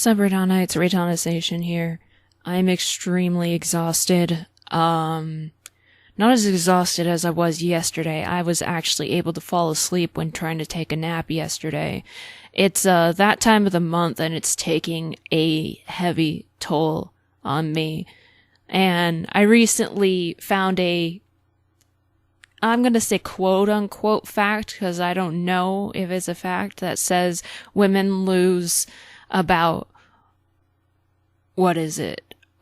Sup, Reitanna, it's Reitanna Seishin here. I'm extremely exhausted. Not as exhausted as I was yesterday. I was actually able to fall asleep when trying to take a nap yesterday. It's, that time of the month and it's taking a heavy toll on me. And I recently found I'm gonna say quote-unquote fact, because I don't know if it's a fact, that says women lose about,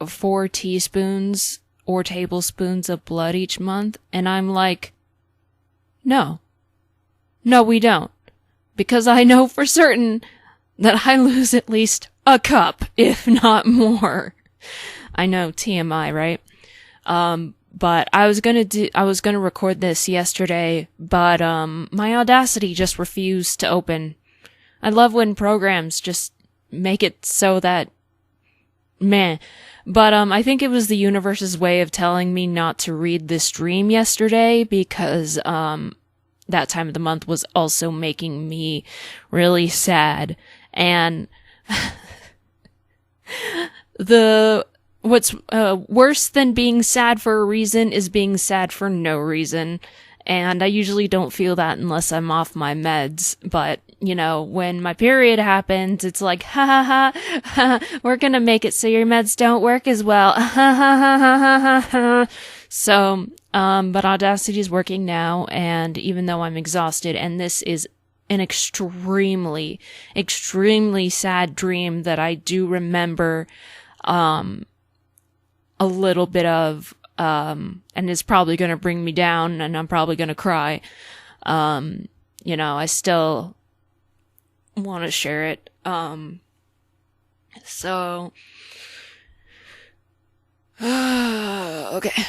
4 teaspoons or tablespoons of blood each month? And I'm like, no, we don't. Because I know for certain that I lose at least a cup, if not more. I know, TMI, right? But I was gonna record this yesterday, but, my Audacity just refused to open. I love when programs just make it so that, meh. But, I think it was the universe's way of telling me not to read this dream yesterday because, that time of the month was also making me really sad. And what's worse than being sad for a reason is being sad for no reason. And I usually don't feel that unless I'm off my meds. But, you know, when my period happens, it's like, ha ha ha, ha, we're gonna make it so your meds don't work as well. Ha ha ha ha ha ha. So, but Audacity is working now, and even though I'm exhausted, and this is an extremely, extremely sad dream that I do remember, a little bit of, and it's probably gonna bring me down, and I'm probably gonna cry. You know, I still want to share it. So, okay.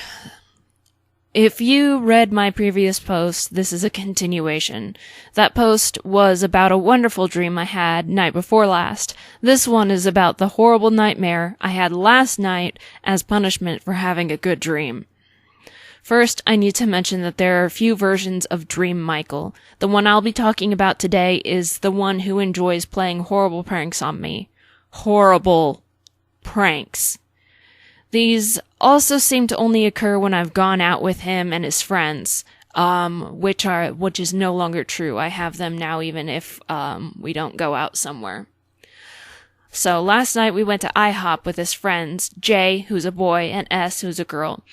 If you read my previous post, this is a continuation. That post was about a wonderful dream I had night before last. This one is about the horrible nightmare I had last night as punishment for having a good dream. First, I need to mention that there are a few versions of Dream Michael. The one I'll be talking about today is the one who enjoys playing horrible pranks on me. Horrible pranks. These also seem to only occur when I've gone out with him and his friends, which is no longer true. I have them now even if, we don't go out somewhere. So last night we went to IHOP with his friends, J, who's a boy, and S, who's a girl.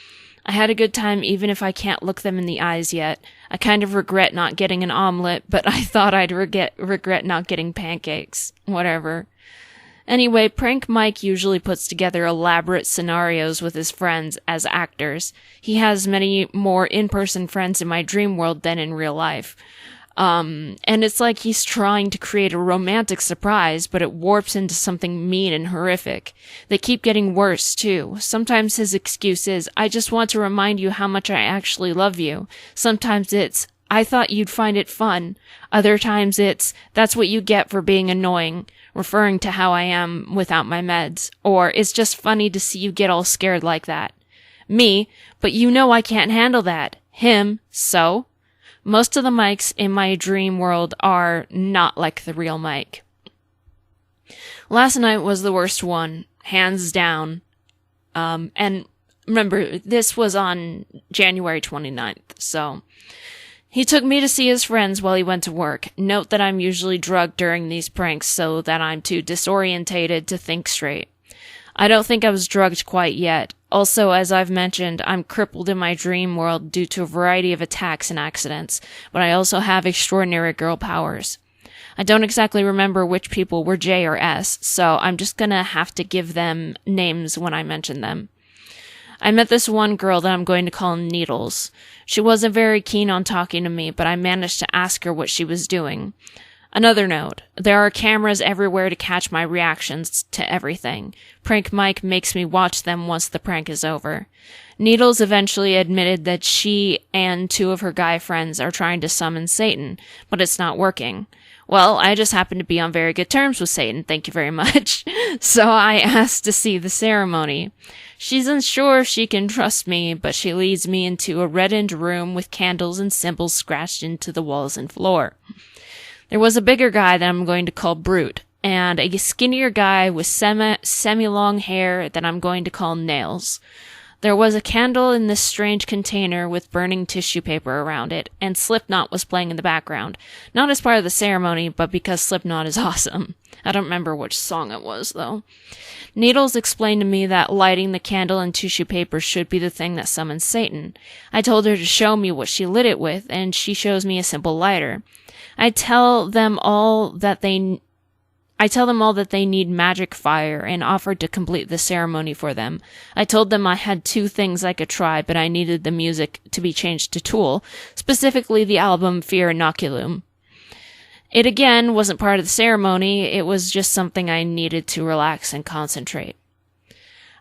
I had a good time even if I can't look them in the eyes yet. I kind of regret not getting an omelet, but I thought I'd regret not getting pancakes. Whatever. Anyway, Prank Mike usually puts together elaborate scenarios with his friends as actors. He has many more in-person friends in my dream world than in real life. And it's like he's trying to create a romantic surprise, but it warps into something mean and horrific. They keep getting worse, too. Sometimes his excuse is, I just want to remind you how much I actually love you. Sometimes it's, I thought you'd find it fun. Other times it's, that's what you get for being annoying, referring to how I am without my meds. Or, it's just funny to see you get all scared like that. Me, but you know I can't handle that. Him, so? Most of the mics in my dream world are not like the real Mike. Last night was the worst one, hands down. And remember, this was on January 29th, so he took me to see his friends while he went to work. Note that I'm usually drugged during these pranks so that I'm too disorientated to think straight. I don't think I was drugged quite yet. Also, as I've mentioned, I'm crippled in my dream world due to a variety of attacks and accidents, but I also have extraordinary girl powers. I don't exactly remember which people were J or S, so I'm just gonna have to give them names when I mention them. I met this one girl that I'm going to call Needles. She wasn't very keen on talking to me, but I managed to ask her what she was doing. Another note, there are cameras everywhere to catch my reactions to everything. Prank Mike makes me watch them once the prank is over. Needles eventually admitted that she and 2 of her guy friends are trying to summon Satan, but it's not working. Well, I just happen to be on very good terms with Satan, thank you very much. So I asked to see the ceremony. She's unsure if she can trust me, but she leads me into a reddened room with candles and symbols scratched into the walls and floor. There was a bigger guy that I'm going to call Brute, and a skinnier guy with semi-long hair that I'm going to call Nails. There was a candle in this strange container with burning tissue paper around it, and Slipknot was playing in the background. Not as part of the ceremony, but because Slipknot is awesome. I don't remember which song it was, though. Needles explained to me that lighting the candle and tissue paper should be the thing that summons Satan. I told her to show me what she lit it with, and she shows me a simple lighter. I tell them all that they need magic fire and offered to complete the ceremony for them. I told them I had 2 things I could try, but I needed the music to be changed to Tool, specifically the album Fear Inoculum. It again wasn't part of the ceremony, it was just something I needed to relax and concentrate.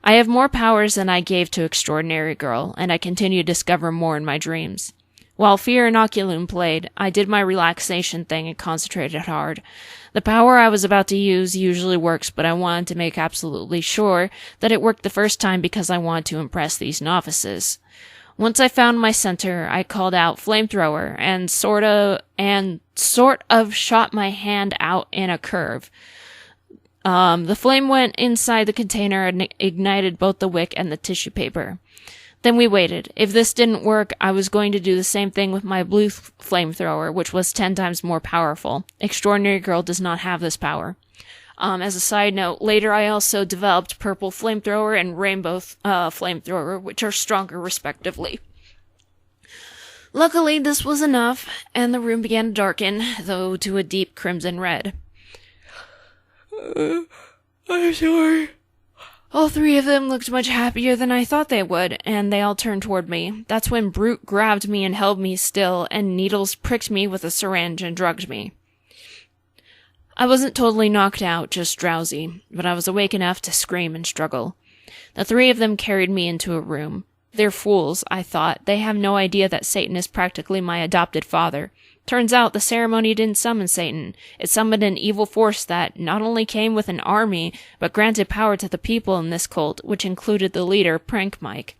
I have more powers than I gave to Extraordinary Girl, and I continue to discover more in my dreams. While Fear Inoculum played, I did my relaxation thing and concentrated hard. The power I was about to use usually works, but I wanted to make absolutely sure that it worked the first time because I wanted to impress these novices. Once I found my center, I called out flamethrower and sort of shot my hand out in a curve. The flame went inside the container and ignited both the wick and the tissue paper. Then we waited. If this didn't work, I was going to do the same thing with my blue flamethrower, which was 10 times more powerful. Extraordinary Girl does not have this power. As a side note, later I also developed purple flamethrower and rainbow flamethrower, which are stronger respectively. Luckily, this was enough, and the room began to darken, though to a deep crimson red. I'm sorry. All 3 of them looked much happier than I thought they would, and they all turned toward me. That's when Brute grabbed me and held me still, and Needles pricked me with a syringe and drugged me. I wasn't totally knocked out, just drowsy, but I was awake enough to scream and struggle. The 3 of them carried me into a room. They're fools, I thought. They have no idea that Satan is practically my adopted father. Turns out the ceremony didn't summon Satan. It summoned an evil force that not only came with an army, but granted power to the people in this cult, which included the leader, Prank Mike.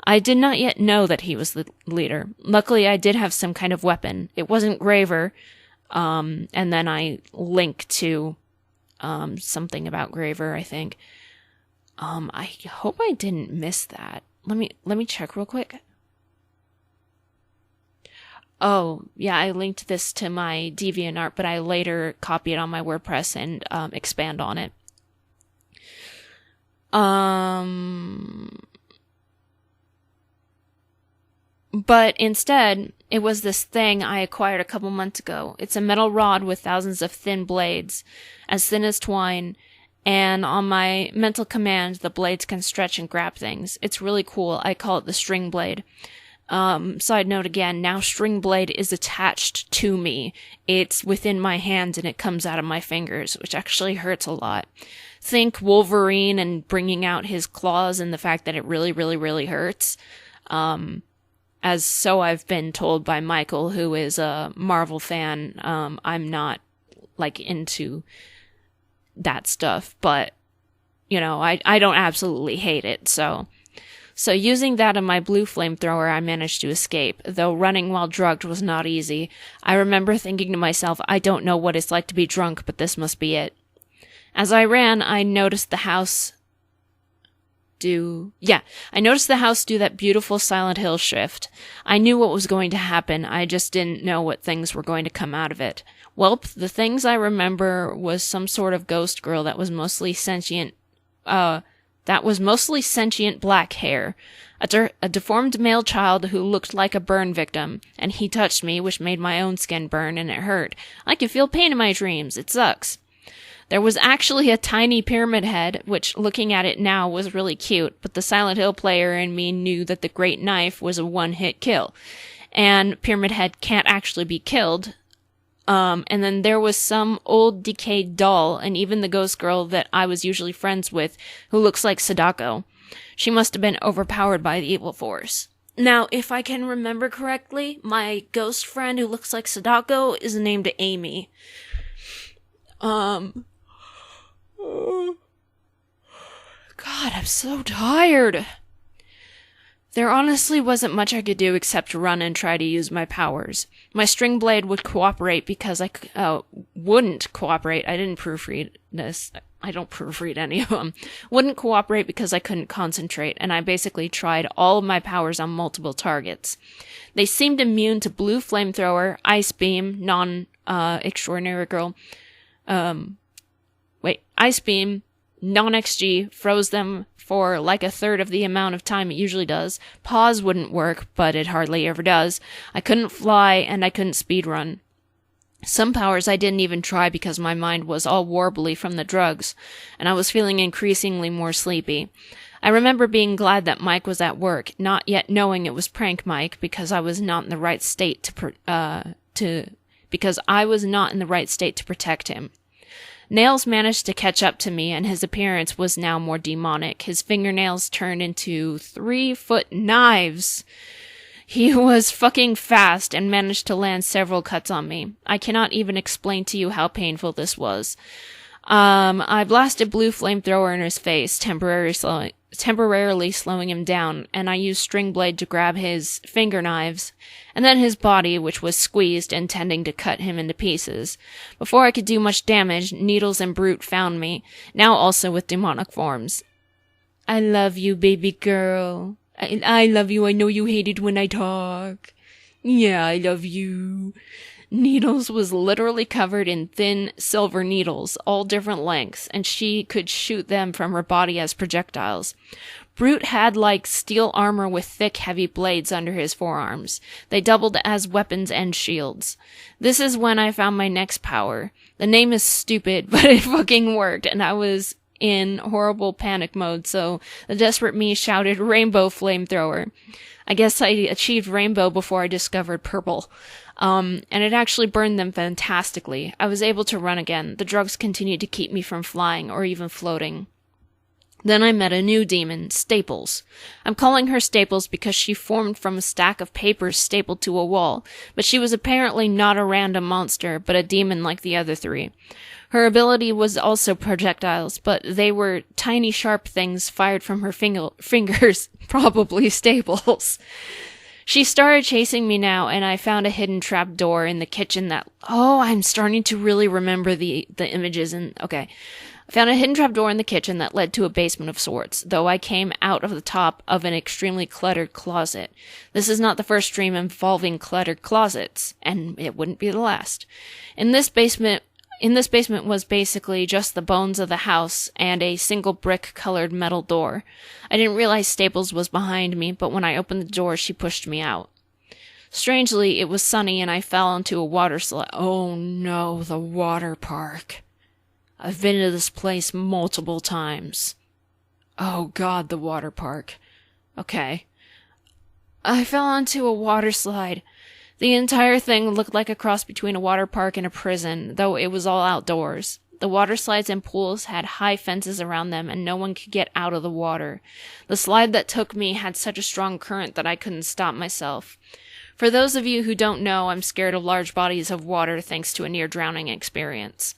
I did not yet know that he was the leader. Luckily, I did have some kind of weapon. It wasn't Graver, and then I link to something about Graver, I think. I hope I didn't miss that. Let me check real quick. Oh, yeah, I linked this to my DeviantArt, but I later copy it on my WordPress and expand on it. But instead, it was this thing I acquired a couple months ago. It's a metal rod with thousands of thin blades, as thin as twine, and on my mental command, the blades can stretch and grab things. It's really cool. I call it the string blade. Side note again, now string blade is attached to me. It's within my hand and it comes out of my fingers, which actually hurts a lot. Think Wolverine and bringing out his claws and the fact that it really, really, really hurts. As so I've been told by Michael, who is a Marvel fan. I'm not, into that stuff, but, I don't absolutely hate it, So using that in my blue flamethrower, I managed to escape, though running while drugged was not easy. I remember thinking to myself, I don't know what it's like to be drunk, but this must be it. As I ran, I noticed the house do that beautiful Silent Hill shift. I knew what was going to happen, I just didn't know what things were going to come out of it. Welp, the things I remember was some sort of ghost girl that was mostly sentient, black hair, a deformed male child who looked like a burn victim, and he touched me, which made my own skin burn, and it hurt. I can feel pain in my dreams. It sucks. There was actually a tiny pyramid head, which, looking at it now, was really cute, but the Silent Hill player in me knew that the Great Knife was a one-hit kill, and Pyramid Head can't actually be killed. And then there was some old decayed doll, and even the ghost girl that I was usually friends with, who looks like Sadako. She must have been overpowered by the evil force. Now, if I can remember correctly, my ghost friend who looks like Sadako is named Amy. God, I'm so tired. There honestly wasn't much I could do except run and try to use my powers. My string blade would cooperate because wouldn't cooperate. I didn't proofread this. I don't proofread any of them. Wouldn't cooperate because I couldn't concentrate, and I basically tried all of my powers on multiple targets. They seemed immune to blue flamethrower, ice beam, extraordinary girl. Ice beam, non-XG, froze them for like a third of the amount of time it usually does. Pause wouldn't work, but it hardly ever does. I couldn't fly, and I couldn't speedrun. Some powers I didn't even try because my mind was all warbly from the drugs, and I was feeling increasingly more sleepy. I remember being glad that Mike was at work, not yet knowing it was prank Mike because I was not in the right state to protect him. Nails managed to catch up to me, and his appearance was now more demonic. His fingernails turned into 3-foot knives. He was fucking fast and managed to land several cuts on me. I cannot even explain to you how painful this was. I blasted blue flamethrower in his face, temporarily slowing him down, and I used string blade to grab his finger knives, and then his body, which was squeezed, intending to cut him into pieces. Before I could do much damage, Needles and Brute found me, now also with demonic forms. I love you, baby girl. I love you. I know you hate it when I talk. Yeah, I love you. Needles was literally covered in thin silver needles, all different lengths, and she could shoot them from her body as projectiles. Brute had like steel armor with thick, heavy blades under his forearms. They doubled as weapons and shields. This is when I found my next power. The name is stupid, but it fucking worked, and I was in horrible panic mode, so the desperate me shouted Rainbow Flamethrower. I guess I achieved rainbow before I discovered purple. And it actually burned them fantastically. I was able to run again. The drugs continued to keep me from flying or even floating. Then I met a new demon, Staples. I'm calling her Staples because she formed from a stack of papers stapled to a wall, but she was apparently not a random monster, but a demon like the other three. Her ability was also projectiles, but they were tiny sharp things fired from her fingers, probably Staples. She started chasing me now, and I found a hidden trap door in the kitchen I'm starting to really remember the images okay. I found a hidden trap door in the kitchen that led to a basement of sorts, though I came out of the top of an extremely cluttered closet. This is not the first dream involving cluttered closets, and it wouldn't be the last. In this basement was basically just the bones of the house and a single brick-colored metal door. I didn't realize Staples was behind me, but when I opened the door, she pushed me out. Strangely, it was sunny and I fell into a water slide. Oh no, the water park. I've been to this place multiple times. Oh god, the water park. Okay. I fell onto a water slide. The entire thing looked like a cross between a water park and a prison, though it was all outdoors. The water slides and pools had high fences around them, and no one could get out of the water. The slide that took me had such a strong current that I couldn't stop myself. For those of you who don't know, I'm scared of large bodies of water thanks to a near-drowning experience.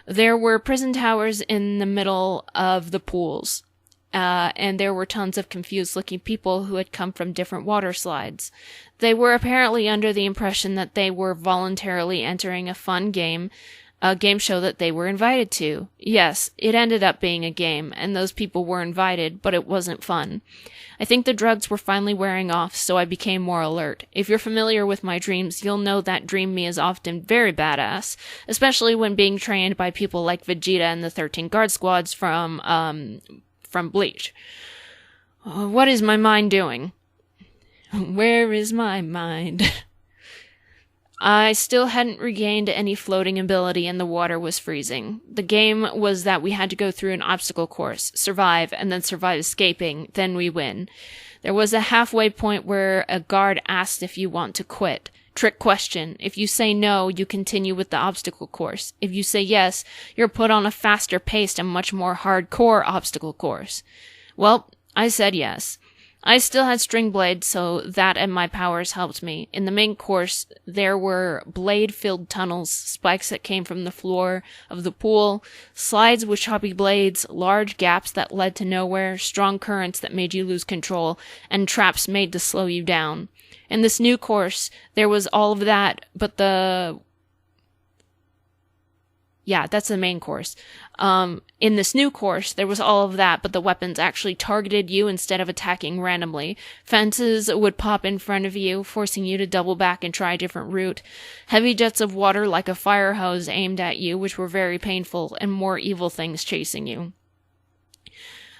There were prison towers in the middle of the pools. And there were tons of confused-looking people who had come from different water slides. They were apparently under the impression that they were voluntarily entering a fun game, a game show that they were invited to. Yes, it ended up being a game, and those people were invited, but it wasn't fun. I think the drugs were finally wearing off, so I became more alert. If you're familiar with my dreams, you'll know that Dream Me is often very badass, especially when being trained by people like Vegeta and the 13 Guard Squads from Bleach. What is my mind doing? Where is my mind? I still hadn't regained any floating ability and the water was freezing. The game was that we had to go through an obstacle course, survive, and then survive escaping, then we win. There was a halfway point where a guard asked if you want to quit. Trick question. If you say no, you continue with the obstacle course. If you say yes, you're put on a faster paced and much more hardcore obstacle course. Well, I said yes. I still had string blade, so that and my powers helped me. In the main course, there were blade-filled tunnels, spikes that came from the floor of the pool, slides with choppy blades, large gaps that led to nowhere, strong currents that made you lose control, and traps made to slow you down. In this new course, there was all of that, but that's the main course. In this new course, there was all of that, but the weapons actually targeted you instead of attacking randomly. Fences would pop in front of you, forcing you to double back and try a different route. Heavy jets of water like a fire hose aimed at you, which were very painful, and more evil things chasing you.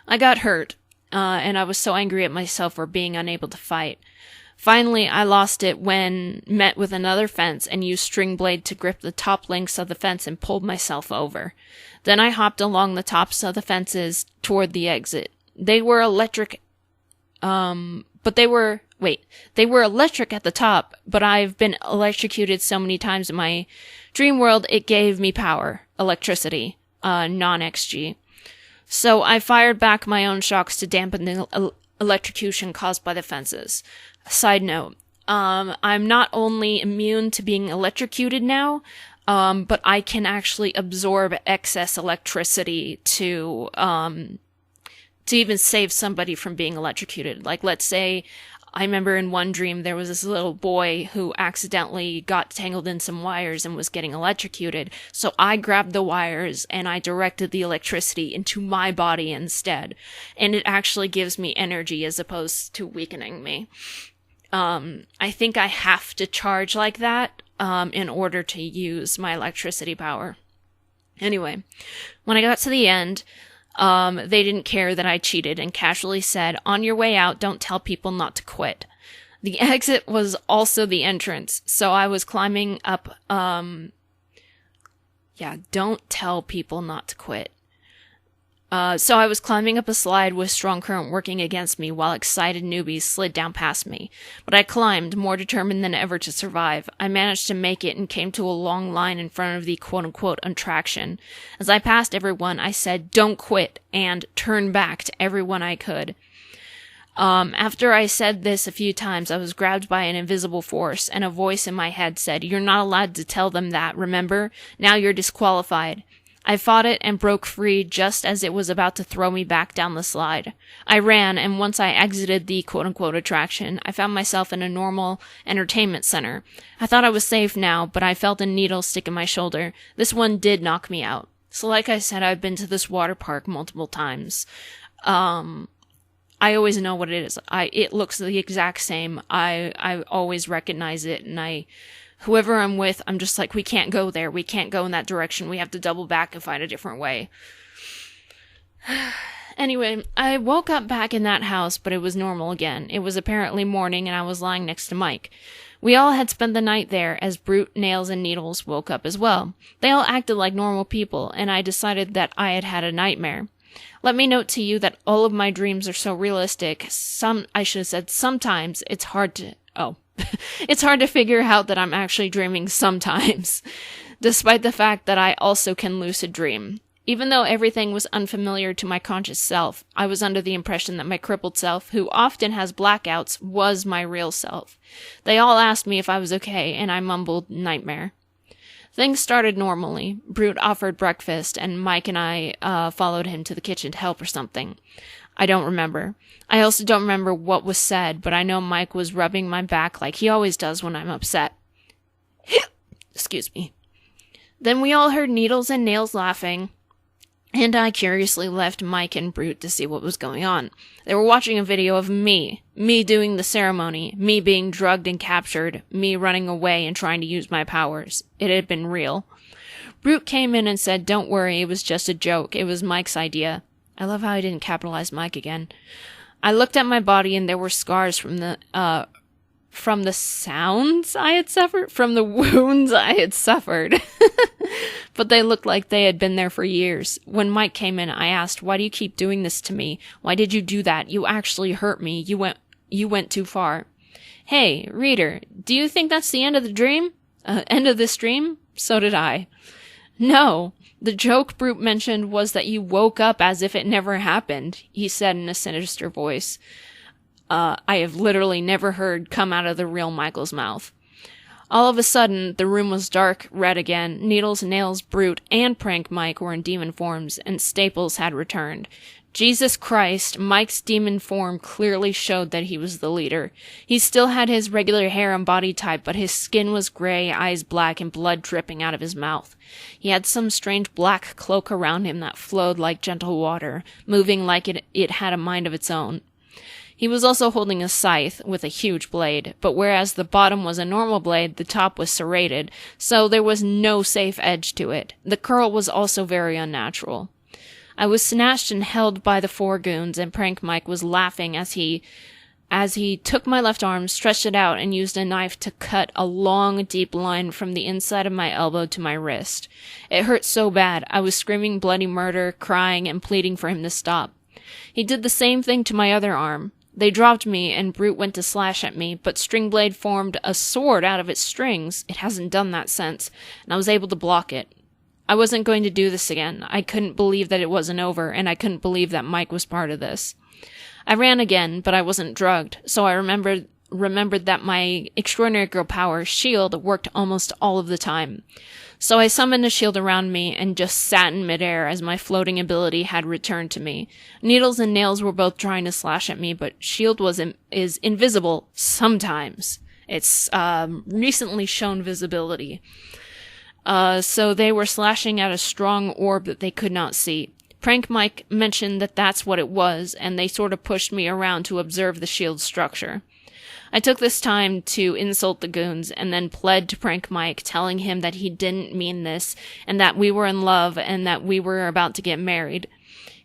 I got hurt, and I was so angry at myself for being unable to fight. Finally, I lost it when met with another fence and used string blade to grip the top links of the fence and pulled myself over. Then I hopped along the tops of the fences toward the exit. They were electric, they were electric at the top, but I've been electrocuted so many times in my dream world, it gave me power, electricity, non-XG. So I fired back my own shocks to dampen the electrocution caused by the fences. Side note, I'm not only immune to being electrocuted now, but I can actually absorb excess electricity to even save somebody from being electrocuted. Like, let's say, I remember in one dream there was this little boy who accidentally got tangled in some wires and was getting electrocuted. So I grabbed the wires and I directed the electricity into my body instead. And it actually gives me energy as opposed to weakening me. I think I have to charge like that, in order to use my electricity power. Anyway, when I got to the end, they didn't care that I cheated and casually said, "On your way out, don't tell people not to quit." The exit was also the entrance, so I was climbing up, don't tell people not to quit. So I was climbing up a slide with strong current working against me while excited newbies slid down past me. But I climbed, more determined than ever to survive. I managed to make it and came to a long line in front of the quote-unquote attraction. As I passed everyone, I said, "Don't quit," and turn back to everyone I could. After I said this a few times, I was grabbed by an invisible force, and a voice in my head said, "You're not allowed to tell them that, remember? Now you're disqualified." I fought it and broke free just as it was about to throw me back down the slide. I ran, and once I exited the quote-unquote attraction, I found myself in a normal entertainment center. I thought I was safe now, but I felt a needle stick in my shoulder. This one did knock me out. So like I said, I've been to this water park multiple times. I always know what it is. It looks the exact same. I always recognize it, and whoever I'm with, I'm just like, we can't go there. We can't go in that direction. We have to double back and find a different way. Anyway, I woke up back in that house, but it was normal again. It was apparently morning, and I was lying next to Mike. We all had spent the night there, as Brute, Nails, and Needles woke up as well. They all acted like normal people, and I decided that I had had a nightmare. Let me note to you that all of my dreams are so realistic. Sometimes it's hard to... it's hard to figure out that I'm actually dreaming sometimes, despite the fact that I also can lucid dream. Even though everything was unfamiliar to my conscious self, I was under the impression that my crippled self, who often has blackouts, was my real self. They all asked me if I was okay, and I mumbled, "Nightmare." Things started normally. Brute offered breakfast, and Mike and I followed him to the kitchen to help or something. I don't remember. I also don't remember what was said, but I know Mike was rubbing my back like he always does when I'm upset. Excuse me. Then we all heard Needles and Nails laughing, and I curiously left Mike and Brute to see what was going on. They were watching a video of me doing the ceremony, me being drugged and captured, me running away and trying to use my powers. It had been real. Brute came in and said, "Don't worry, it was just a joke. It was Mike's idea." I love how I didn't capitalize Mike again. I looked at my body and there were scars from the sounds I had suffered, from the wounds I had suffered. But they looked like they had been there for years. When Mike came in, I asked, "Why do you keep doing this to me? Why did you do that? You actually hurt me. You went too far." "Hey, reader, do you think that's the end of the dream? End of this dream?" So did I. "No. The joke Brute mentioned was that you woke up as if it never happened," he said in a sinister voice. I have literally never heard come out of the real Michael's mouth. All of a sudden, the room was dark red again. Needles, Nails, Brute, and Prank Mike were in demon forms, and Staples had returned. Jesus Christ, Mike's demon form clearly showed that he was the leader. He still had his regular hair and body type, but his skin was gray, eyes black, and blood dripping out of his mouth. He had some strange black cloak around him that flowed like gentle water, moving like it had a mind of its own. He was also holding a scythe with a huge blade, but whereas the bottom was a normal blade, the top was serrated, so there was no safe edge to it. The curl was also very unnatural. I was snatched and held by the 4 goons, and Prank Mike was laughing as he took my left arm, stretched it out, and used a knife to cut a long, deep line from the inside of my elbow to my wrist. It hurt so bad, I was screaming bloody murder, crying, and pleading for him to stop. He did the same thing to my other arm. They dropped me, and Brute went to slash at me, but Stringblade formed a sword out of its strings. It hasn't done that since, and I was able to block it. I wasn't going to do this again. I couldn't believe that it wasn't over, and I couldn't believe that Mike was part of this. I ran again, but I wasn't drugged, so I remembered that my Extraordinary Girl power, Shield, worked almost all of the time. So I summoned a shield around me and just sat in midair as my floating ability had returned to me. Needles and Nails were both trying to slash at me, but Shield is invisible sometimes. It's recently shown visibility. So they were slashing at a strong orb that they could not see. Prank Mike mentioned that that's what it was, and they sort of pushed me around to observe the shield's structure. I took this time to insult the goons and then pled to Prank Mike, telling him that he didn't mean this and that we were in love and that we were about to get married.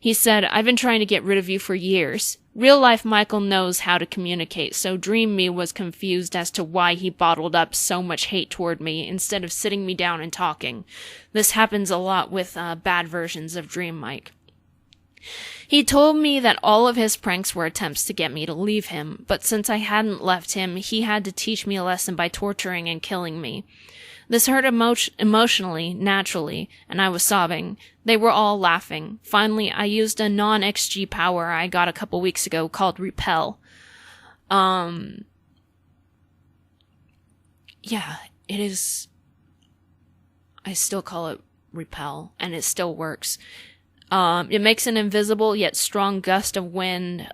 He said, "I've been trying to get rid of you for years." Real-life Michael knows how to communicate, so Dream Me was confused as to why he bottled up so much hate toward me instead of sitting me down and talking. This happens a lot with bad versions of Dream Mike. He told me that all of his pranks were attempts to get me to leave him, but since I hadn't left him, he had to teach me a lesson by torturing and killing me. This hurt emotionally, naturally, and I was sobbing. They were all laughing. Finally, I used a non-XG power I got a couple weeks ago called Repel. Yeah, it is... I still call it Repel, and it still works. It makes an invisible yet strong gust of wind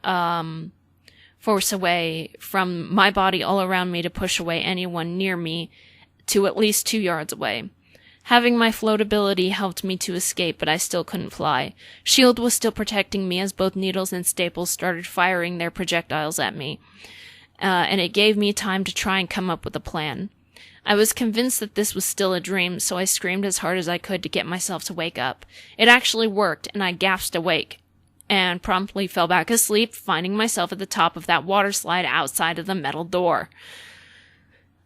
force away from my body all around me to push away anyone near me to at least 2 yards away. Having my floatability helped me to escape, but I still couldn't fly. Shield was still protecting me as both Needles and Staples started firing their projectiles at me, and it gave me time to try and come up with a plan. I was convinced that this was still a dream, so I screamed as hard as I could to get myself to wake up. It actually worked, and I gasped awake, and promptly fell back asleep, finding myself at the top of that water slide outside of the metal door.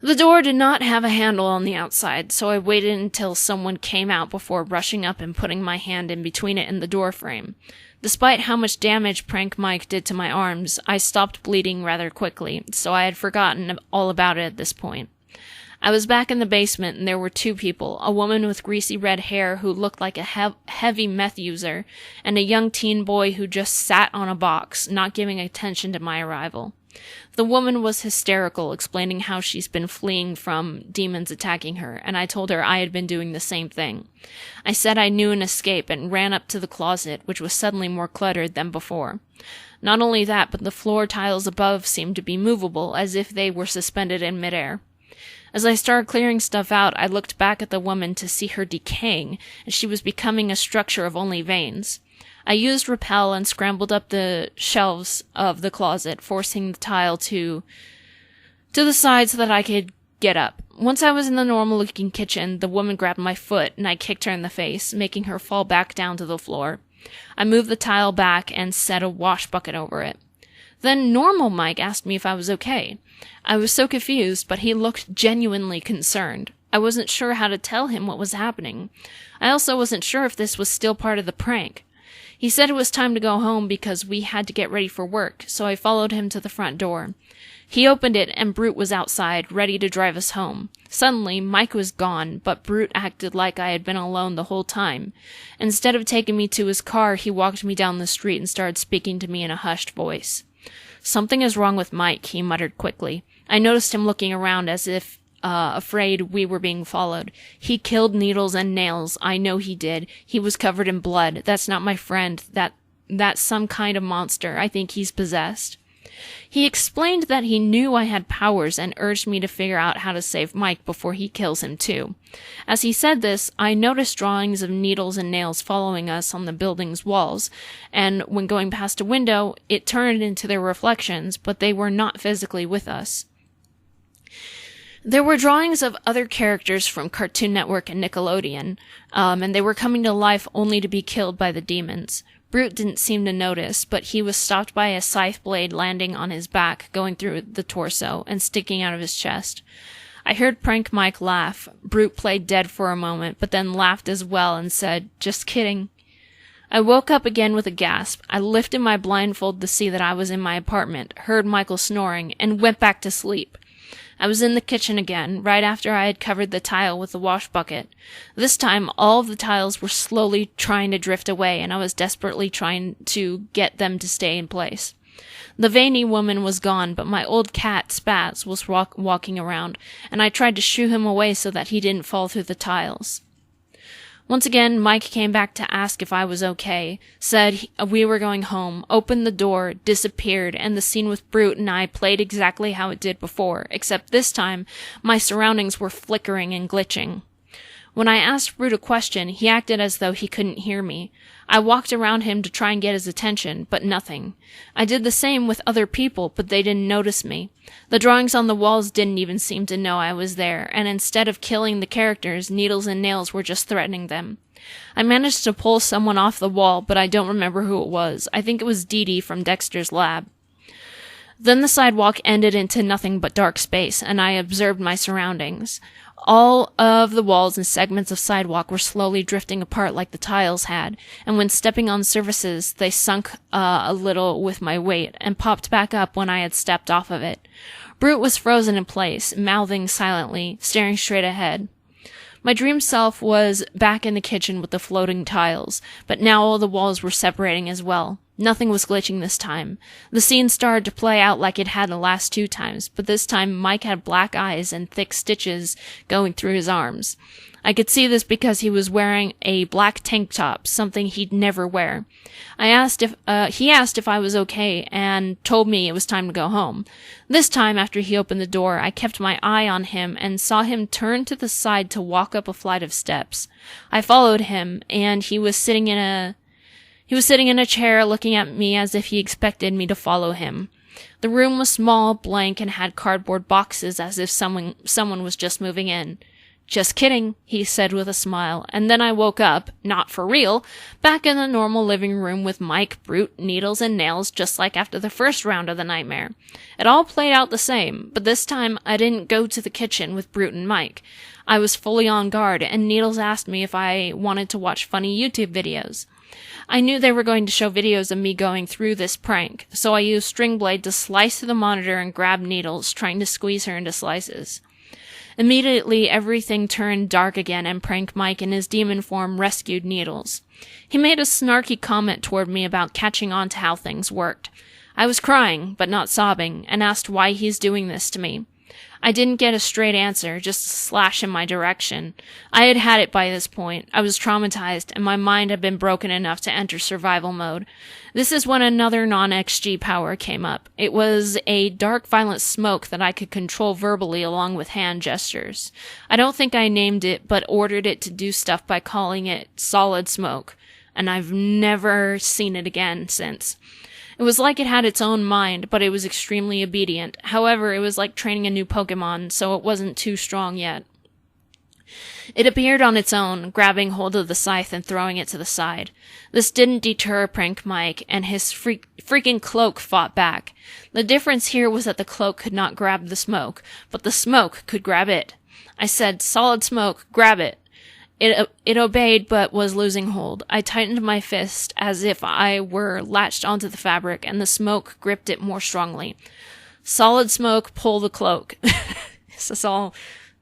The door did not have a handle on the outside, so I waited until someone came out before rushing up and putting my hand in between it and the door frame. Despite how much damage Prank Mike did to my arms, I stopped bleeding rather quickly, so I had forgotten all about it at this point. I was back in the basement, and there were 2 people, a woman with greasy red hair who looked like a heavy meth user, and a young teen boy who just sat on a box, not giving attention to my arrival. The woman was hysterical, explaining how she's been fleeing from demons attacking her, and I told her I had been doing the same thing. I said I knew an escape and ran up to the closet, which was suddenly more cluttered than before. Not only that, but the floor tiles above seemed to be movable, as if they were suspended in midair. As I started clearing stuff out, I looked back at the woman to see her decaying, and she was becoming a structure of only veins. I used Repel and scrambled up the shelves of the closet, forcing the tile to the side so that I could get up. Once I was in the normal-looking kitchen, the woman grabbed my foot, and I kicked her in the face, making her fall back down to the floor. I moved the tile back and set a wash bucket over it. Then Normal Mike asked me if I was okay. I was so confused, but he looked genuinely concerned. I wasn't sure how to tell him what was happening. I also wasn't sure if this was still part of the prank. He said it was time to go home because we had to get ready for work, so I followed him to the front door. He opened it, and Brute was outside, ready to drive us home. Suddenly, Mike was gone, but Brute acted like I had been alone the whole time. Instead of taking me to his car, he walked me down the street and started speaking to me in a hushed voice. "Something is wrong with Mike," he muttered quickly. I noticed him looking around as if afraid we were being followed. "He killed Needles and Nails. I know he did. He was covered in blood. That's not my friend. That's some kind of monster. I think he's possessed." He explained that he knew I had powers and urged me to figure out how to save Mike before he kills him too. As he said this, I noticed drawings of Needles and Nails following us on the building's walls, and when going past a window, it turned into their reflections, but they were not physically with us. There were drawings of other characters from Cartoon Network and Nickelodeon, and they were coming to life only to be killed by the demons. Brute didn't seem to notice, but he was stopped by a scythe blade landing on his back, going through the torso, and sticking out of his chest. I heard Prank Mike laugh. Brute played dead for a moment, but then laughed as well and said, "Just kidding." I woke up again with a gasp. I lifted my blindfold to see that I was in my apartment, heard Michael snoring, and went back to sleep. I was in the kitchen again, right after I had covered the tile with the wash bucket. This time, all of the tiles were slowly trying to drift away, and I was desperately trying to get them to stay in place. The veiny woman was gone, but my old cat, Spats, was walking around, and I tried to shoo him away so that he didn't fall through the tiles. Once again, Mike came back to ask if I was okay, said we were going home, opened the door, disappeared, and the scene with Brute and I played exactly how it did before, except this time, my surroundings were flickering and glitching. When I asked Brute a question, he acted as though he couldn't hear me. I walked around him to try and get his attention, but nothing. I did the same with other people, but they didn't notice me. The drawings on the walls didn't even seem to know I was there, and instead of killing the characters, Needles and Nails were just threatening them. I managed to pull someone off the wall, but I don't remember who it was. I think it was Dee Dee from Dexter's lab. Then the sidewalk ended into nothing but dark space, and I observed my surroundings. All of the walls and segments of sidewalk were slowly drifting apart like the tiles had, and when stepping on surfaces, they sunk a little with my weight, and popped back up when I had stepped off of it. Brute was frozen in place, mouthing silently, staring straight ahead. My dream self was back in the kitchen with the floating tiles, but now all the walls were separating as well. Nothing was glitching this time. The scene started to play out like it had the last two times, but this time Mike had black eyes and thick stitches going through his arms. I could see this because he was wearing a black tank top, something he'd never wear. He asked if I was okay and told me it was time to go home. This time, after he opened the door, I kept my eye on him and saw him turn to the side to walk up a flight of steps. I followed him, and he was sitting in a chair looking at me as if he expected me to follow him. The room was small, blank, and had cardboard boxes as if someone was just moving in. "Just kidding," he said with a smile, and then I woke up, not for real, back in the normal living room with Mike, Brute, Needles, and Nails, just like after the first round of the nightmare. It all played out the same, but this time I didn't go to the kitchen with Brute and Mike. I was fully on guard, and Needles asked me if I wanted to watch funny YouTube videos. I knew they were going to show videos of me going through this prank, so I used String Blade to slice through the monitor and grab Needles, trying to squeeze her into slices. Immediately, everything turned dark again, and Prank Mike in his demon form rescued Needles. He made a snarky comment toward me about catching on to how things worked. I was crying, but not sobbing, and asked why he's doing this to me. I didn't get a straight answer, just a slash in my direction. I had had it by this point. I was traumatized, and my mind had been broken enough to enter survival mode. This is when another non-XG power came up. It was a dark, violent smoke that I could control verbally along with hand gestures. I don't think I named it, but ordered it to do stuff by calling it Solid Smoke, and I've never seen it again since. It was like it had its own mind, but it was extremely obedient. However, it was like training a new Pokemon, so it wasn't too strong yet. It appeared on its own, grabbing hold of the scythe and throwing it to the side. This didn't deter Prank Mike, and his freaking cloak fought back. The difference here was that the cloak could not grab the smoke, but the smoke could grab it. I said, "Solid Smoke, grab it." It obeyed, but was losing hold. I tightened my fist as if I were latched onto the fabric, and the smoke gripped it more strongly. "Solid Smoke, pull the cloak." This is all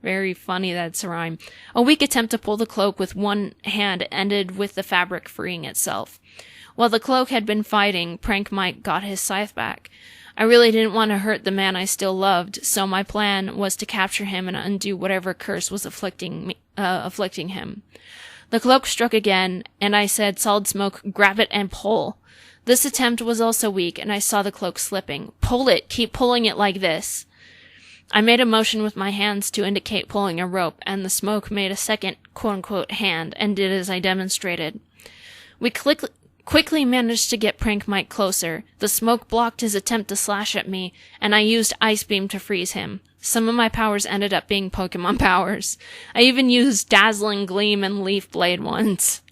very funny that it's a rhyme. A weak attempt to pull the cloak with one hand ended with the fabric freeing itself. While the cloak had been fighting, Prank Mike got his scythe back. I really didn't want to hurt the man I still loved, so my plan was to capture him and undo whatever curse was afflicting him. The cloak struck again, and I said, "Solid Smoke, grab it and pull." This attempt was also weak, and I saw the cloak slipping. "Pull it! Keep pulling it like this." I made a motion with my hands to indicate pulling a rope, and the smoke made a second quote-unquote hand and did as I demonstrated. We quickly managed to get Prank Mike closer. The smoke blocked his attempt to slash at me, and I used Ice Beam to freeze him. Some of my powers ended up being Pokemon powers. I even used Dazzling Gleam and Leaf Blade once.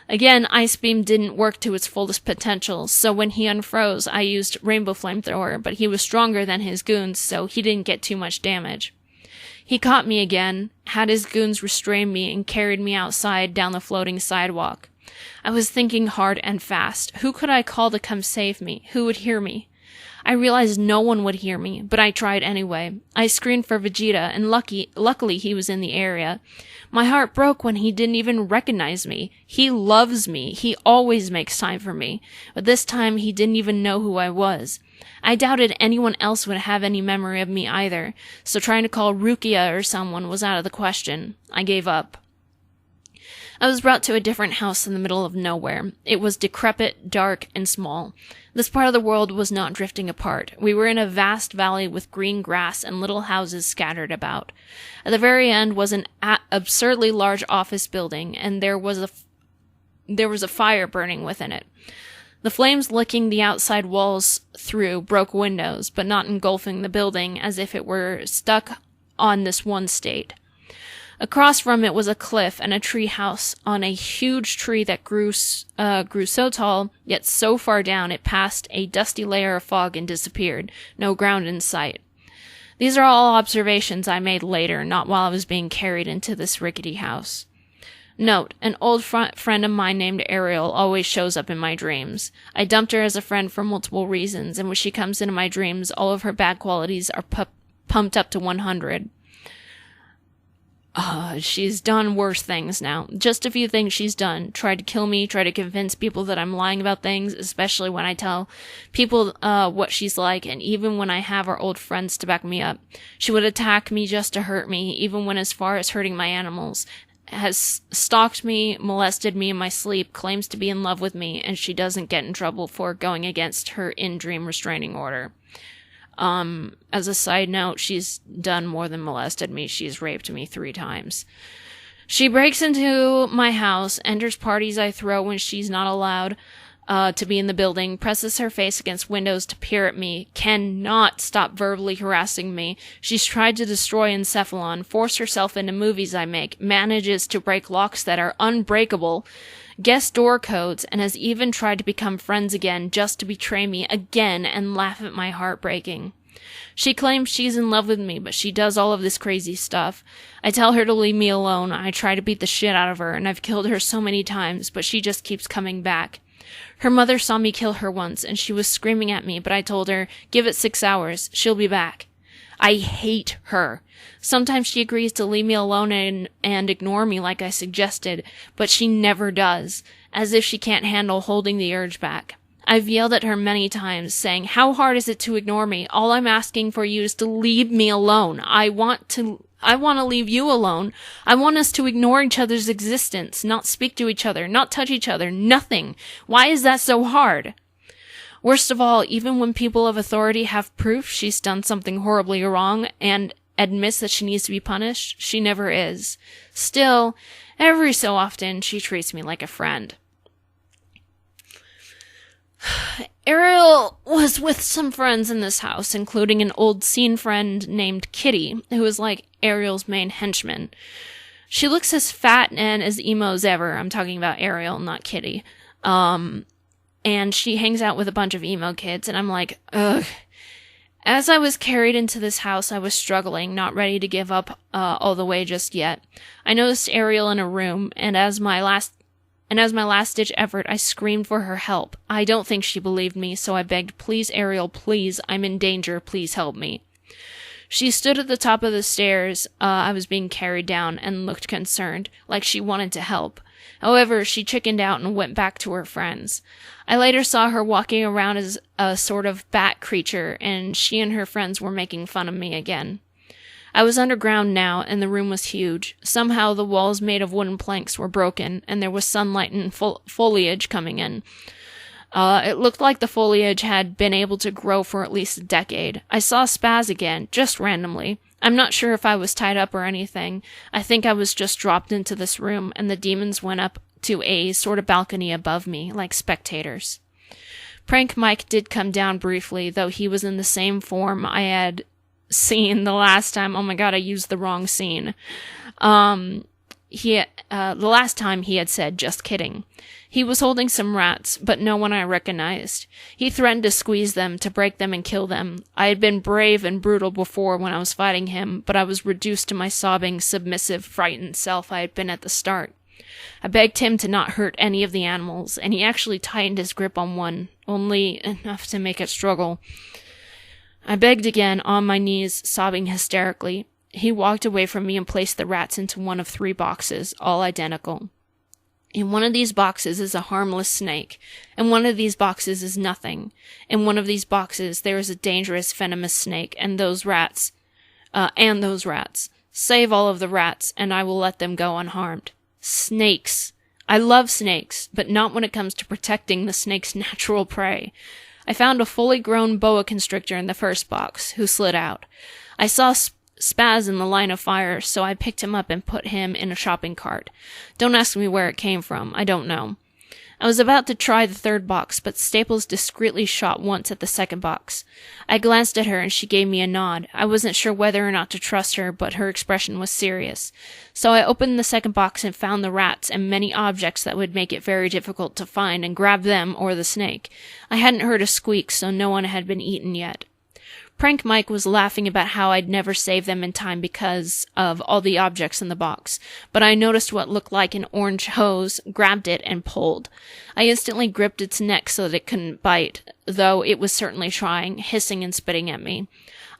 Again, Ice Beam didn't work to its fullest potential, so when he unfroze, I used Rainbow Flamethrower, but he was stronger than his goons, so he didn't get too much damage. He caught me again, had his goons restrain me, and carried me outside down the floating sidewalk. I was thinking hard and fast. Who could I call to come save me? Who would hear me? I realized no one would hear me, but I tried anyway. I screamed for Vegeta, and luckily he was in the area. My heart broke when he didn't even recognize me. He loves me. He always makes time for me. But this time he didn't even know who I was. I doubted anyone else would have any memory of me either, so trying to call Rukia or someone was out of the question. I gave up. I was brought to a different house in the middle of nowhere. It was decrepit, dark, and small. This part of the world was not drifting apart. We were in a vast valley with green grass and little houses scattered about. At the very end was an absurdly large office building, and there was a fire burning within it. The flames licking the outside walls through broke windows, but not engulfing the building as if it were stuck on this one state. Across from it was a cliff and a tree house on a huge tree that grew so tall, yet so far down it passed a dusty layer of fog and disappeared, no ground in sight. These are all observations I made later, not while I was being carried into this rickety house. Note, an old friend of mine named Ariel always shows up in my dreams. I dumped her as a friend for multiple reasons, and when she comes into my dreams, all of her bad qualities are pumped up to 100. She's done worse things now. Just a few things she's done. Tried to kill me, tried to convince people that I'm lying about things, especially when I tell people what she's like, and even when I have our old friends to back me up. She would attack me just to hurt me, even when as far as hurting my animals. Has stalked me, molested me in my sleep, claims to be in love with me, and she doesn't get in trouble for going against her in-dream restraining order. As a side note, she's done more than molested me. She's raped me 3 times. She breaks into my house, enters parties I throw when she's not allowed to be in the building, presses her face against windows to peer at me, cannot stop verbally harassing me. She's tried to destroy Encephalon, force herself into movies I make, manages to break locks that are unbreakable, guess door codes, and has even tried to become friends again just to betray me again and laugh at my heartbreaking. She claims she's in love with me, but she does all of this crazy stuff. I tell her to leave me alone. I try to beat the shit out of her, and I've killed her so many times, but she just keeps coming back. Her mother saw me kill her once, and she was screaming at me, but I told her, give it 6 hours, she'll be back. I hate her. Sometimes she agrees to leave me alone and ignore me like I suggested, but she never does, as if she can't handle holding the urge back. I've yelled at her many times, saying, how hard is it to ignore me? All I'm asking for you is to leave me alone. I want to leave you alone. I want us to ignore each other's existence, not speak to each other, not touch each other, nothing. Why is that so hard? Worst of all, even when people of authority have proof she's done something horribly wrong and admits that she needs to be punished, she never is. Still, every so often, she treats me like a friend. Ariel was with some friends in this house, including an old scene friend named Kitty, who is like Ariel's main henchman. She looks as fat and as emo as ever. I'm talking about Ariel, not Kitty. And she hangs out with a bunch of emo kids, and I'm like, ugh. As I was carried into this house, I was struggling, not ready to give up all the way just yet. I noticed Ariel in a room, and as my last-ditch effort, I screamed for her help. I don't think she believed me, so I begged, please, Ariel, please, I'm in danger, please help me. She stood at the top of the stairs I was being carried down and looked concerned, like she wanted to help. However, she chickened out and went back to her friends. I later saw her walking around as a sort of bat creature, and she and her friends were making fun of me again. I was underground now, and the room was huge. Somehow the walls made of wooden planks were broken, and there was sunlight and foliage coming in. It looked like the foliage had been able to grow for at least a decade. I saw Spaz again, just randomly. I'm not sure if I was tied up or anything. I think I was just dropped into this room, and the demons went up to a sort of balcony above me, like spectators. Prank Mike did come down briefly, though he was in the same form I had seen the last time. Oh my god, I used the wrong scene. The last time he had said, "Just kidding." He was holding some rats, but no one I recognized. He threatened to squeeze them, to break them and kill them. I had been brave and brutal before when I was fighting him, but I was reduced to my sobbing, submissive, frightened self I had been at the start. I begged him to not hurt any of the animals, and he actually tightened his grip on one, only enough to make it struggle. I begged again, on my knees, sobbing hysterically. He walked away from me and placed the rats into one of 3 boxes, all identical. In one of these boxes is a harmless snake, and one of these boxes is nothing. In one of these boxes there is a dangerous venomous snake, and those rats. Save all of the rats, and I will let them go unharmed. Snakes. I love snakes, but not when it comes to protecting the snake's natural prey. I found a fully grown boa constrictor in the first box, who slid out. I saw Spaz in the line of fire, so I picked him up and put him in a shopping cart. Don't ask me where it came from. I don't know. I was about to try the 3rd box, but Staples discreetly shot once at the 2nd box. I glanced at her and she gave me a nod. I wasn't sure whether or not to trust her, but her expression was serious. So I opened the 2nd box and found the rats and many objects that would make it very difficult to find and grab them or the snake. I hadn't heard a squeak, so no one had been eaten yet. Prank Mike was laughing about how I'd never save them in time because of all the objects in the box, but I noticed what looked like an orange hose, grabbed it, and pulled. I instantly gripped its neck so that it couldn't bite, though it was certainly trying, hissing and spitting at me.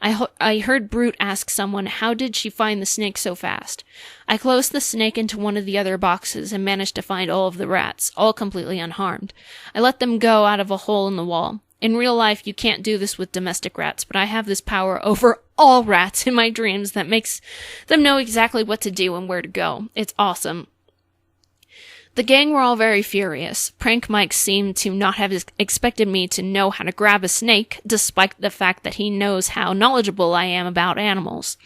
I heard Brute ask someone, how did she find the snake so fast? I closed the snake into one of the other boxes and managed to find all of the rats, all completely unharmed. I let them go out of a hole in the wall. In real life, you can't do this with domestic rats, but I have this power over all rats in my dreams that makes them know exactly what to do and where to go. It's awesome. The gang were all very furious. Prank Mike seemed to not have expected me to know how to grab a snake, despite the fact that he knows how knowledgeable I am about animals.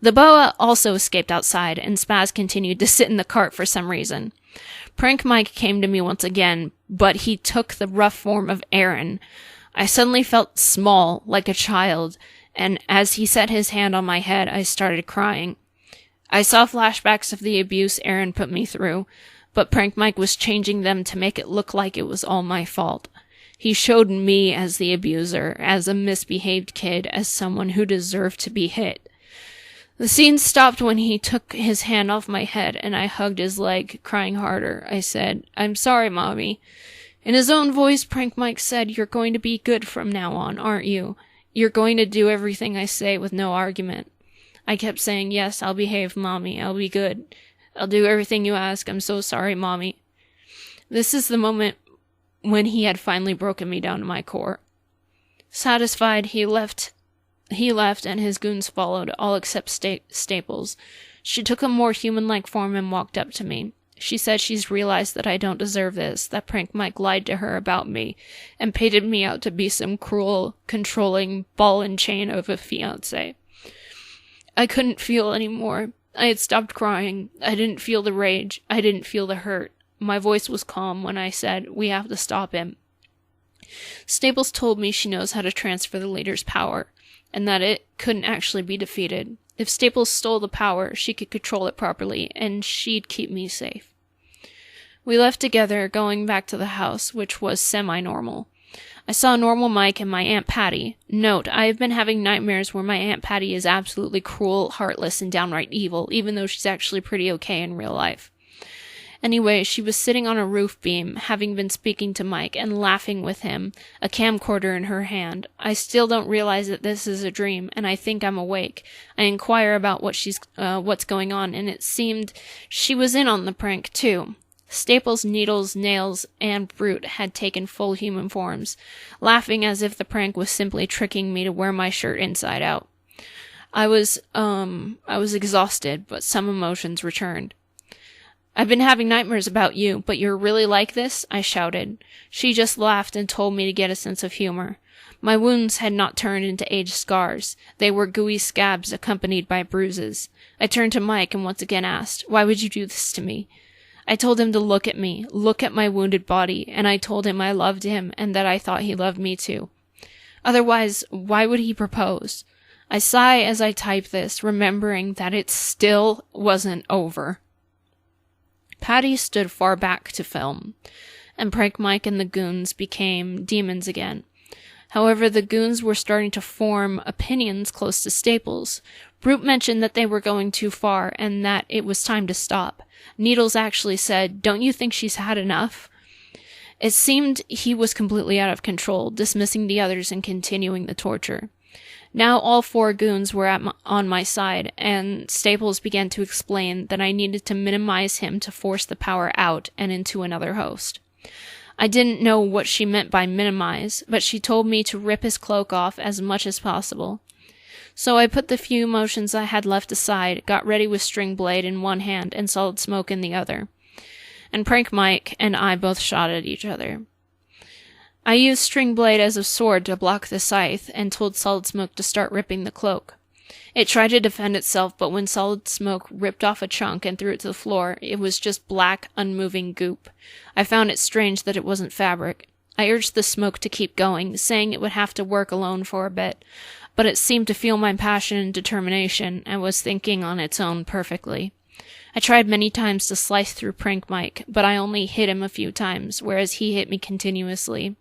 The boa also escaped outside, and Spaz continued to sit in the cart for some reason. Prank Mike came to me once again, but he took the rough form of Aaron. I suddenly felt small, like a child, and as he set his hand on my head, I started crying. I saw flashbacks of the abuse Aaron put me through, but Prank Mike was changing them to make it look like it was all my fault. He showed me as the abuser, as a misbehaved kid, as someone who deserved to be hit. The scene stopped when he took his hand off my head, and I hugged his leg, crying harder. I said, "I'm sorry, Mommy." In his own voice, Prank Mike said, "You're going to be good from now on, aren't you? You're going to do everything I say with no argument." I kept saying, "Yes, I'll behave, Mommy. I'll be good. I'll do everything you ask. I'm so sorry, Mommy." This is the moment when he had finally broken me down to my core. Satisfied, he left, and his goons followed, all except Staples. She took a more human-like form and walked up to me. She said she's realized that I don't deserve this, that Prank Mike lied to her about me, and painted me out to be some cruel, controlling ball and chain of a fiancé. I couldn't feel anymore. I had stopped crying. I didn't feel the rage. I didn't feel the hurt. My voice was calm when I said, "We have to stop him." Staples told me she knows how to transfer the leader's power, and that it couldn't actually be defeated. If Staples stole the power, she could control it properly, and she'd keep me safe. We left together, going back to the house, which was semi-normal. I saw normal Mike and my Aunt Patty. Note, I have been having nightmares where my Aunt Patty is absolutely cruel, heartless, and downright evil, even though she's actually pretty okay in real life. Anyway, she was sitting on a roof beam, having been speaking to Mike and laughing with him, a camcorder in her hand. I still don't realize that this is a dream, and I think I'm awake. I inquire about what's going on, and it seemed she was in on the prank, too. Staples, Needles, Nails, and Brute had taken full human forms, laughing as if the prank was simply tricking me to wear my shirt inside out. I was exhausted, but some emotions returned. "I've been having nightmares about you, but you're really like this?" I shouted. She just laughed and told me to get a sense of humor. My wounds had not turned into aged scars. They were gooey scabs accompanied by bruises. I turned to Mike and once again asked, "Why would you do this to me?" I told him to look at me, look at my wounded body, and I told him I loved him and that I thought he loved me too. Otherwise, why would he propose? I sigh as I type this, remembering that it still wasn't over. Patty stood far back to film, and Prank Mike and the goons became demons again. However, the goons were starting to form opinions close to Staples. Brute mentioned that they were going too far and that it was time to stop. Needles actually said, "Don't you think she's had enough?" It seemed he was completely out of control, dismissing the others and continuing the torture. Now all 4 goons were on my side, and Staples began to explain that I needed to minimize him to force the power out and into another host. I didn't know what she meant by minimize, but she told me to rip his cloak off as much as possible. So I put the few emotions I had left aside, got ready with String Blade in one hand and Solid Smoke in the other. And Prank Mike and I both shot at each other. I used String Blade as a sword to block the scythe and told Solid Smoke to start ripping the cloak. It tried to defend itself, but when Solid Smoke ripped off a chunk and threw it to the floor, it was just black, unmoving goop. I found it strange that it wasn't fabric. I urged the smoke to keep going, saying it would have to work alone for a bit, but it seemed to feel my passion and determination and was thinking on its own perfectly. I tried many times to slice through Prank Mike, but I only hit him a few times, whereas he hit me continuously.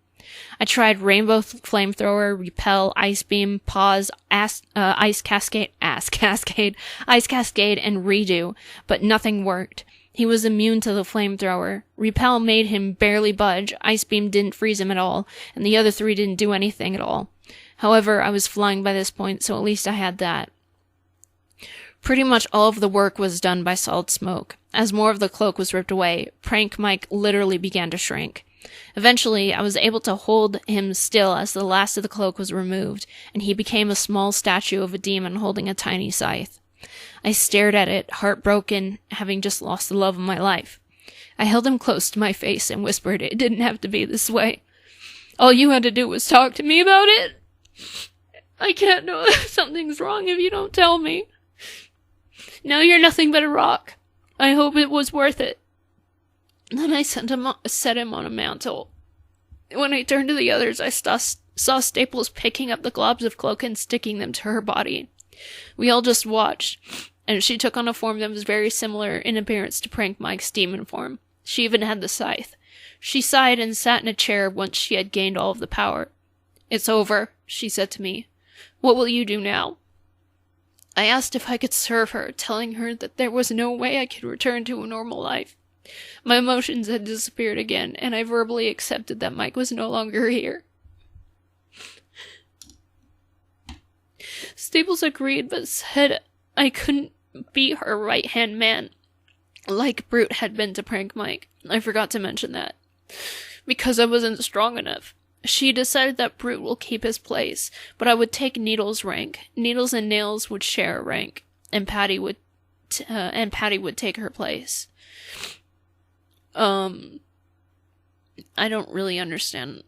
I tried Rainbow Flamethrower, Repel, Ice Beam, Pause, Ice Cascade, and Redo, but nothing worked. He was immune to the flamethrower. Repel made him barely budge, Ice Beam didn't freeze him at all, and the other 3 didn't do anything at all. However, I was flying by this point, so at least I had that. Pretty much all of the work was done by Solid Smoke. As more of the cloak was ripped away, Prank Mike literally began to shrink. Eventually, I was able to hold him still as the last of the cloak was removed, and he became a small statue of a demon holding a tiny scythe. I stared at it, heartbroken, having just lost the love of my life. I held him close to my face and whispered it didn't have to be this way. All you had to do was talk to me about it. I can't know if something's wrong if you don't tell me. Now you're nothing but a rock. I hope it was worth it. Then I set him on a mantle. When I turned to the others, I saw Staples picking up the globs of cloak and sticking them to her body. We all just watched, and she took on a form that was very similar in appearance to Prank Mike's demon form. She even had the scythe. She sighed and sat in a chair once she had gained all of the power. "It's over," she said to me. "What will you do now?" I asked if I could serve her, telling her that there was no way I could return to a normal life. My emotions had disappeared again, and I verbally accepted that Mike was no longer here. Staples agreed, but said I couldn't be her right-hand man, like Brute had been to Prank Mike. I forgot to mention that. Because I wasn't strong enough. She decided that Brute will keep his place, but I would take Needles' rank. Needles and Nails would share a rank, and Patty would take her place. I don't really understand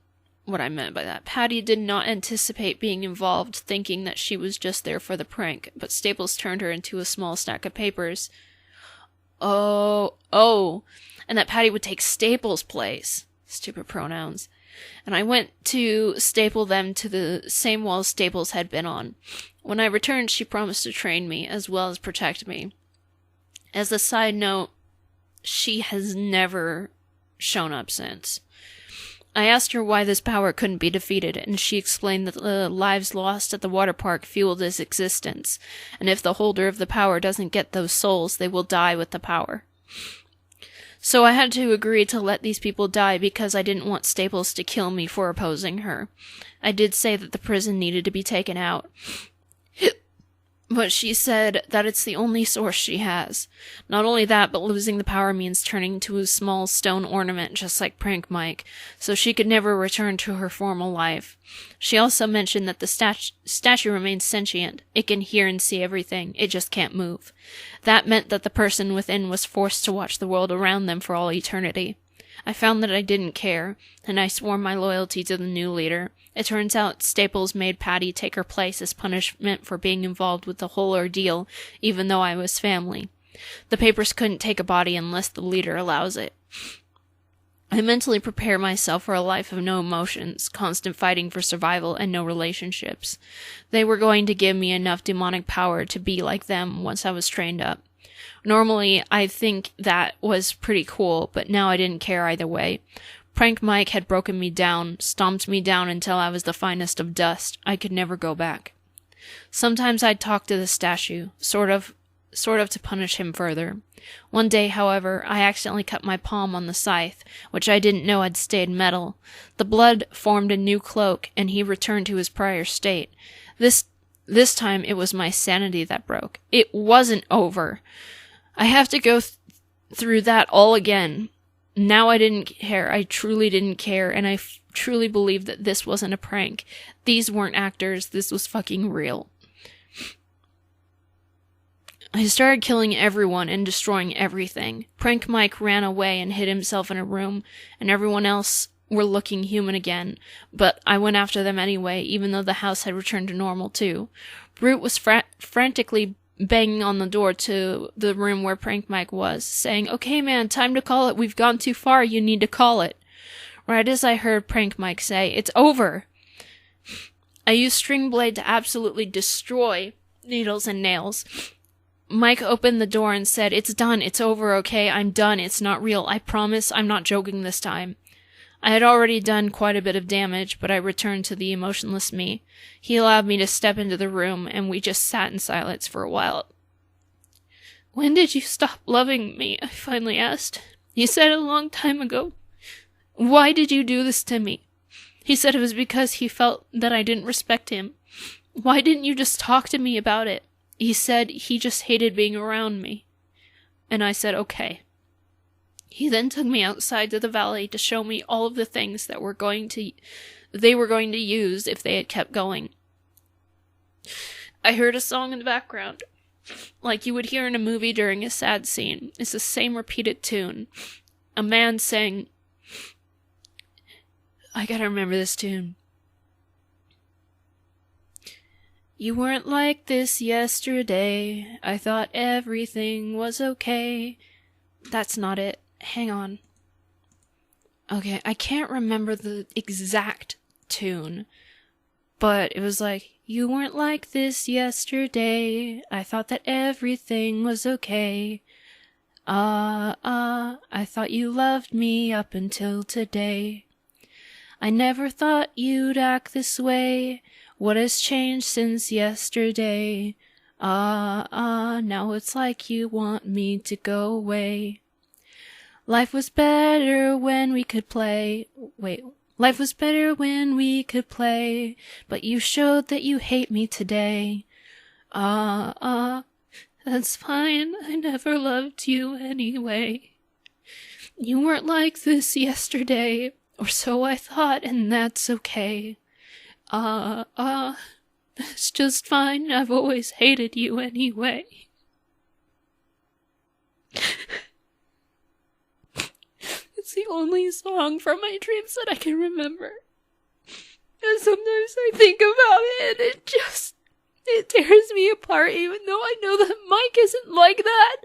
what I meant by that. Patty did not anticipate being involved, thinking that she was just there for the prank, but Staples turned her into a small stack of papers. Oh, and that Patty would take Staples' place. Stupid pronouns. And I went to staple them to the same wall Staples had been on. When I returned, she promised to train me, as well as protect me. As a side note, she has never shown up since. I asked her why this power couldn't be defeated, and she explained that the lives lost at the water park fueled his existence, and if the holder of the power doesn't get those souls, they will die with the power. So I had to agree to let these people die because I didn't want Staples to kill me for opposing her. I did say that the prison needed to be taken out. But she said that it's the only source she has. Not only that, but losing the power means turning into a small stone ornament just like Prank Mike, so she could never return to her former life. She also mentioned that the statue remains sentient. It can hear and see everything. It just can't move. That meant that the person within was forced to watch the world around them for all eternity. I found that I didn't care, and I swore my loyalty to the new leader. It turns out Staples made Patty take her place as punishment for being involved with the whole ordeal, even though I was family. The papers couldn't take a body unless the leader allows it. I mentally prepare myself for a life of no emotions, constant fighting for survival, and no relationships. They were going to give me enough demonic power to be like them once I was trained up. Normally, I think that was pretty cool, but now I didn't care either way. Prank Mike had broken me down, stomped me down until I was the finest of dust. I could never go back. Sometimes I'd talk to the statue, sort of to punish him further. One day, however, I accidentally cut my palm on the scythe, which I didn't know had stayed metal. The blood formed a new cloak, and he returned to his prior state. This time it was my sanity that broke. It wasn't over. I have to go through that all again. Now I didn't care. I truly didn't care, and I truly believed that this wasn't a prank. These weren't actors. This was fucking real. I started killing everyone and destroying everything. Prank Mike ran away and hid himself in a room, and everyone else were looking human again, but I went after them anyway, even though the house had returned to normal too. Brute was frantically banging on the door to the room where Prank Mike was, saying, "Okay, man, time to call it. We've gone too far. You need to call it." Right as I heard Prank Mike say, "It's over," I used String Blade to absolutely destroy Needles and Nails. Mike opened the door and said, "It's done. It's over, okay? I'm done. It's not real. I promise. I'm not joking this time." I had already done quite a bit of damage, but I returned to the emotionless me. He allowed me to step into the room, and we just sat in silence for a while. "When did you stop loving me?" I finally asked. He said a long time ago. "Why did you do this to me?" He said it was because he felt that I didn't respect him. "Why didn't you just talk to me about it?" He said he just hated being around me. And I said, "Okay." He then took me outside to the valley to show me all of the things that they were going to use if they had kept going. I heard a song in the background, like you would hear in a movie during a sad scene. It's the same repeated tune. A man sang, I gotta remember this tune. "You weren't like this yesterday. I thought everything was okay." That's not it. Hang on. Okay, I can't remember the exact tune, but it was like, "You weren't like this yesterday. I thought that everything was okay. I thought you loved me up until today. I never thought you'd act this way. What has changed since yesterday? Now it's like you want me to go away. Life was better when we could play. Life was better when we could play, but you showed that you hate me today. That's fine. I never loved you anyway. You weren't like this yesterday, or so I thought, and that's okay. That's just fine. I've always hated you anyway." It's the only song from my dreams that I can remember. And sometimes I think about it, and it tears me apart, even though I know that Mike isn't like that.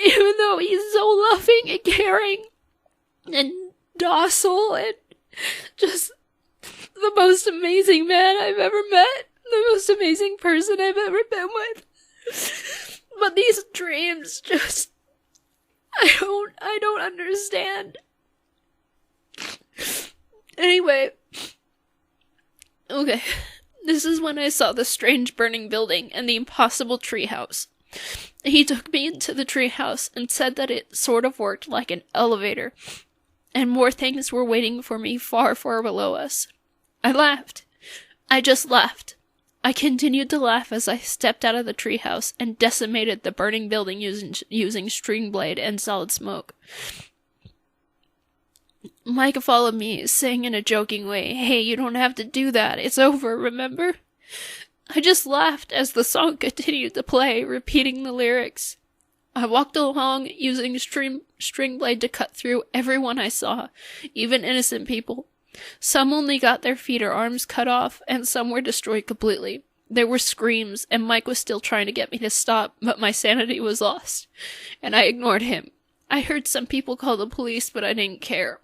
Even though he's so loving and caring and docile and just the most amazing man I've ever met. The most amazing person I've ever been with. But these dreams just, I don't understand. Anyway. Okay. This is when I saw the strange burning building and the impossible treehouse. He took me into the treehouse and said that it sort of worked like an elevator, and more things were waiting for me far, far below us. I laughed. I just laughed. I continued to laugh as I stepped out of the treehouse and decimated the burning building using string blade and solid smoke. Micah followed me, saying in a joking way, "Hey, you don't have to do that. It's over, remember?" I just laughed as the song continued to play, repeating the lyrics. I walked along, using string blade to cut through everyone I saw, even innocent people. Some only got their feet or arms cut off, and some were destroyed completely. There were screams, and Mike was still trying to get me to stop, but my sanity was lost, and I ignored him. I heard some people call the police, but I didn't care.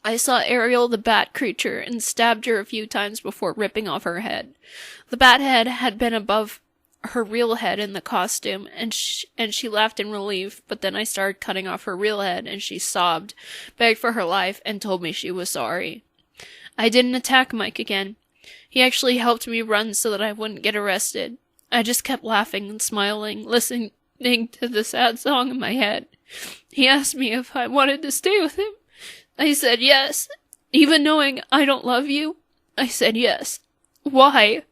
I saw Ariel the bat creature and stabbed her a few times before ripping off her head. The bat head had been above her real head in the costume, and she laughed in relief, but then I started cutting off her real head, and she sobbed, begged for her life, and told me she was sorry. I didn't attack Mike again. He actually helped me run so that I wouldn't get arrested. I just kept laughing and smiling, listening to the sad song in my head. He asked me if I wanted to stay with him. I said yes. Even knowing I don't love you, I said yes. Why?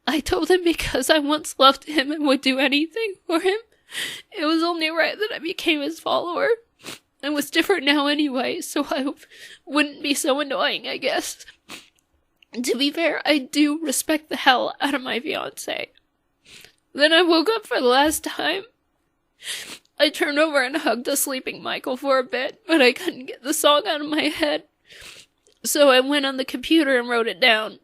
I told him because I once loved him and would do anything for him. It was only right that I became his follower. I was different now anyway, so I wouldn't be so annoying, I guess. To be fair, I do respect the hell out of my fiancé. Then I woke up for the last time. I turned over and hugged a sleeping Michael for a bit, but I couldn't get the song out of my head. So I went on the computer and wrote it down.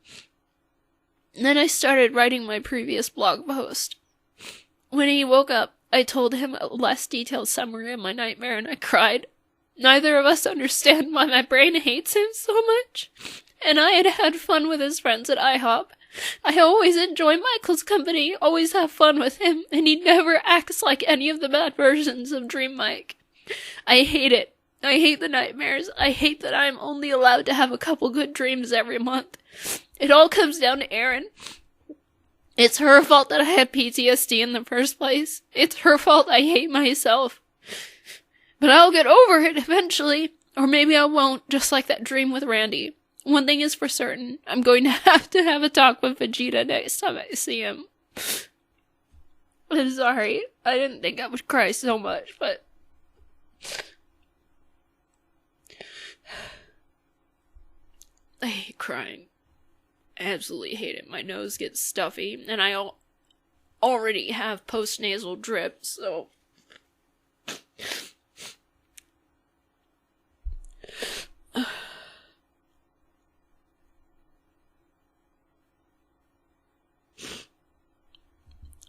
Then I started writing my previous blog post. When he woke up, I told him a less detailed summary of my nightmare, and I cried. Neither of us understand why my brain hates him so much, and I had had fun with his friends at IHOP. I always enjoy Michael's company, always have fun with him, and he never acts like any of the bad versions of Dream Mike. I hate it. I hate the nightmares. I hate that I'm only allowed to have a couple good dreams every month. It all comes down to Erin. It's her fault that I had PTSD in the first place. It's her fault I hate myself. But I'll get over it eventually. Or maybe I won't, just like that dream with Randy. One thing is for certain. I'm going to have a talk with Vegeta next time I see him. I'm sorry. I didn't think I would cry so much, but... I hate crying. I absolutely hate it. My nose gets stuffy, and I already have post-nasal drip, so...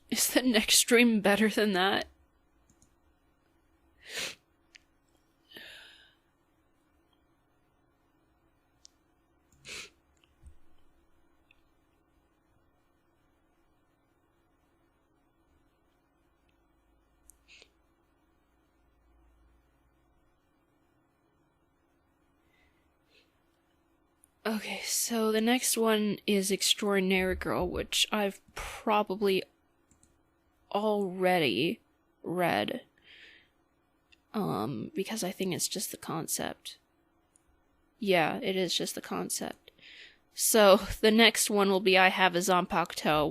Is the next stream better than that? Okay, so the next one is Extraordinary Girl, which I've probably already read, because I think it's just the concept. Yeah, it is just the concept. So, the next one will be I Have a Zanpakuto,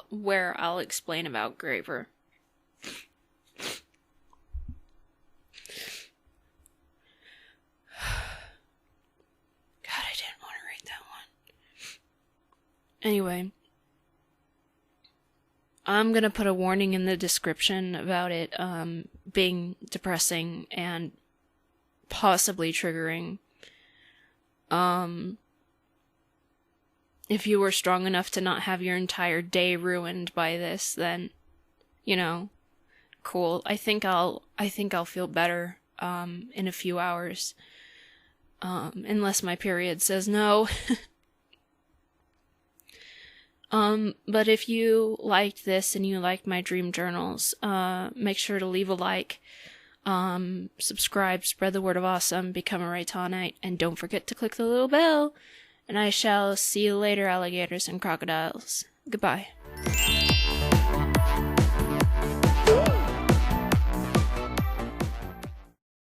where I'll explain about Graver. Anyway, I'm gonna put a warning in the description about it being depressing and possibly triggering. If you were strong enough to not have your entire day ruined by this, then, you know, cool. I think I'll feel better in a few hours. Unless my period says no. But if you liked this and you liked my dream journals, make sure to leave a like, subscribe, spread the word of awesome, become a Reitannite, and don't forget to click the little bell. And I shall see you later, alligators and crocodiles. Goodbye.